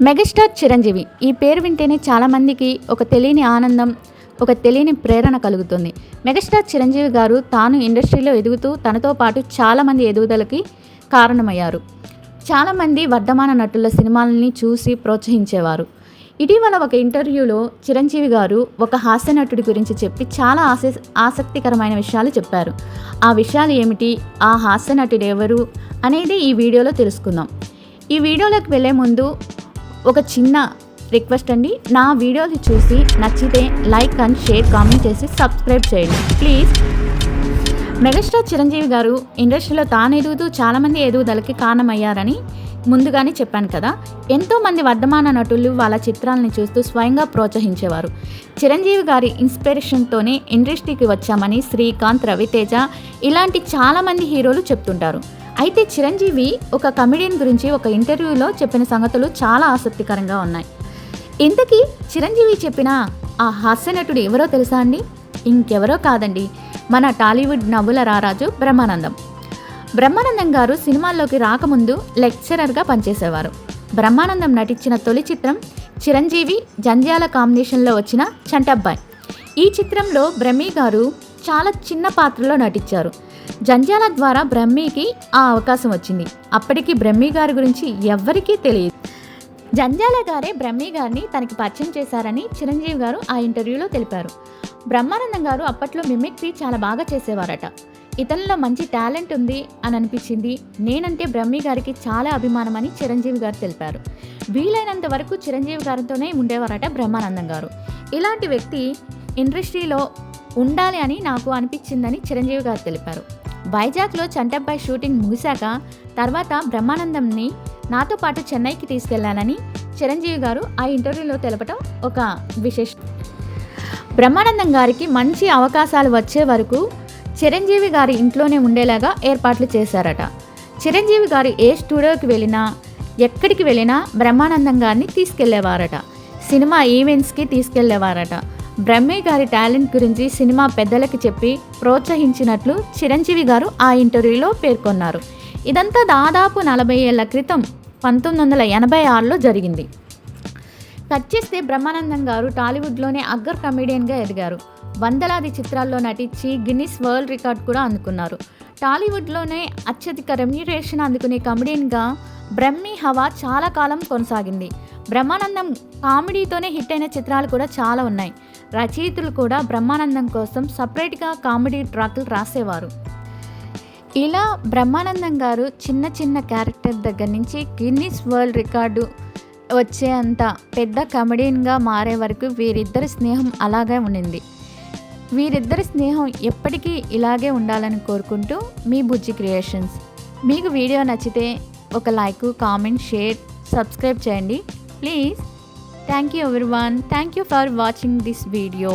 Megastar Chiranjeevi ఈ పేరు వింటేనే చాలామందికి ఒక తెలియని ఆనందం, ఒక తెలియని ప్రేరణ కలుగుతుంది. మెగాస్టార్ చిరంజీవి గారు తాను ఇండస్ట్రీలో ఎదుగుతూ తనతో పాటు చాలామంది ఎదుగుదలకి కారణమయ్యారు. చాలామంది వర్ధమాన నటుల సినిమాలని చూసి ప్రోత్సహించేవారు. ఇటీవల ఒక ఇంటర్వ్యూలో చిరంజీవి గారు ఒక హాస్య నటుడి గురించి చెప్పి చాలా ఆసక్తికరమైన విషయాలు చెప్పారు. ఆ విషయాలు ఏమిటి, ఆ హాస్య నటుడు ఎవరు అనేది ఈ వీడియోలో తెలుసుకుందాం. ఈ వీడియోలోకి వెళ్ళే ముందు ఒక చిన్న రిక్వెస్ట్ అండి, నా వీడియోని చూసి నచ్చితే లైక్ అండ్ షేర్, కామెంట్ చేసి సబ్స్క్రైబ్ చేయండి ప్లీజ్. మెగాస్టార్ చిరంజీవి గారు ఇండస్ట్రీలో తాను ఎదుగుతూ చాలామంది ఎదుగుదలకి కారణమయ్యారని ముందుగానే చెప్పాను కదా. ఎంతోమంది వర్ధమాన నటులు వాళ్ళ చిత్రాలని చూస్తూ స్వయంగా ప్రోత్సహించేవారు. చిరంజీవి గారి ఇన్స్పిరేషన్తోనే ఇండస్ట్రీకి వచ్చామని శ్రీకాంత్, రవితేజ ఇలాంటి చాలామంది హీరోలు చెప్తుంటారు. అయితే చిరంజీవి ఒక కమెడియన్ గురించి ఒక ఇంటర్వ్యూలో చెప్పిన సంగతులు చాలా ఆసక్తికరంగా ఉన్నాయి. ఇంతకీ చిరంజీవి చెప్పిన ఆ హాస్య నటుడు ఎవరో తెలుసా అండి? ఇంకెవరో కాదండి, మన టాలీవుడ్ నవ్వుల రారాజు బ్రహ్మానందం గారు సినిమాల్లోకి రాకముందు లెక్చరర్గా పనిచేసేవారు. బ్రహ్మానందం నటించిన తొలి చిత్రం చిరంజీవి జంధ్యాల కాంబినేషన్లో వచ్చిన చంటబ్బాయ్. ఈ చిత్రంలో బ్రహ్మి గారు చాలా చిన్న పాత్రలో నటించారు. జంధ్యాల ద్వారా బ్రహ్మికి ఆ అవకాశం వచ్చింది. అప్పటికి బ్రహ్మి గారి గురించి ఎవ్వరికీ తెలియదు. జంధ్యాల గారే బ్రహ్మి గారిని తనకి పరిచయం చేశారని చిరంజీవి గారు ఆ ఇంటర్వ్యూలో తెలిపారు. బ్రహ్మానందం గారు అప్పట్లో మిమిక్రీ చాలా బాగా చేసేవారట. ఇతనిలో మంచి టాలెంట్ ఉంది అని అనిపించింది. నేనంటే బ్రహ్మి గారికి చాలా అభిమానం అని చిరంజీవి గారు తెలిపారు. వీలైనంత వరకు చిరంజీవి గారితోనే ఉండేవారట బ్రహ్మానందం గారు. ఇలాంటి వ్యక్తి ఇండస్ట్రీలో ఉండాలి అని నాకు అనిపించిందని చిరంజీవి గారు తెలిపారు. వైజాగ్లో చంటబ్బాయ్ షూటింగ్ ముగిశాక తర్వాత బ్రహ్మానందంని నాతో పాటు చెన్నైకి తీసుకెళ్లాలని చిరంజీవి గారు ఆ ఇంటర్వ్యూలో తెలపడం ఒక విశేషం. బ్రహ్మానందం గారికి మంచి అవకాశాలు వచ్చే వరకు చిరంజీవి గారి ఇంట్లోనే ఉండేలాగా ఏర్పాట్లు చేశారట. చిరంజీవి గారు ఏ స్టూడియోకి వెళ్ళినా, ఎక్కడికి వెళ్ళినా బ్రహ్మానందం గారిని తీసుకెళ్లేవారట. సినిమా ఈవెంట్స్కి తీసుకెళ్లేవారట. బ్రహ్మి గారి టాలెంట్ గురించి సినిమా పెద్దలకి చెప్పి ప్రోత్సహించినట్లు చిరంజీవి గారు ఆ ఇంటర్వ్యూలో పేర్కొన్నారు. ఇదంతా దాదాపు 40 ఏళ్ల క్రితం 1986లో జరిగింది. కట్ చేస్తే బ్రహ్మానందం గారు టాలీవుడ్లోనే అగ్ర కమెడియన్గా ఎదిగారు. వందలాది చిత్రాల్లో నటించి గిన్నిస్ వరల్డ్ రికార్డ్ కూడా అందుకున్నారు. టాలీవుడ్లోనే అత్యధిక రెమ్యునరేషన్ అందుకునే కమెడియన్గా బ్రహ్మి హవా చాలా కాలం కొనసాగింది. బ్రహ్మానందం కామెడీతోనే హిట్ అయిన చిత్రాలు కూడా చాలా ఉన్నాయి. రచయితలు కూడా బ్రహ్మానందం కోసం సపరేట్గా కామెడీ ట్రాక్లు రాసేవారు. ఇలా బ్రహ్మానందం గారు చిన్న చిన్న క్యారెక్టర్ దగ్గర నుంచి గిన్నిస్ వరల్డ్ రికార్డు వచ్చేంత పెద్ద కమెడియన్గా మారే వరకు వీరిద్దరి స్నేహం అలాగే ఉండింది. వీరిద్దరి స్నేహం ఎప్పటికీ ఇలాగే ఉండాలని కోరుకుంటూ మీ బుజ్జి క్రియేషన్స్. మీకు వీడియో నచ్చితే ఒక లైక్, కామెంట్, షేర్, సబ్స్క్రైబ్ చేయండి please. Thank you everyone. Thank you for watching this video.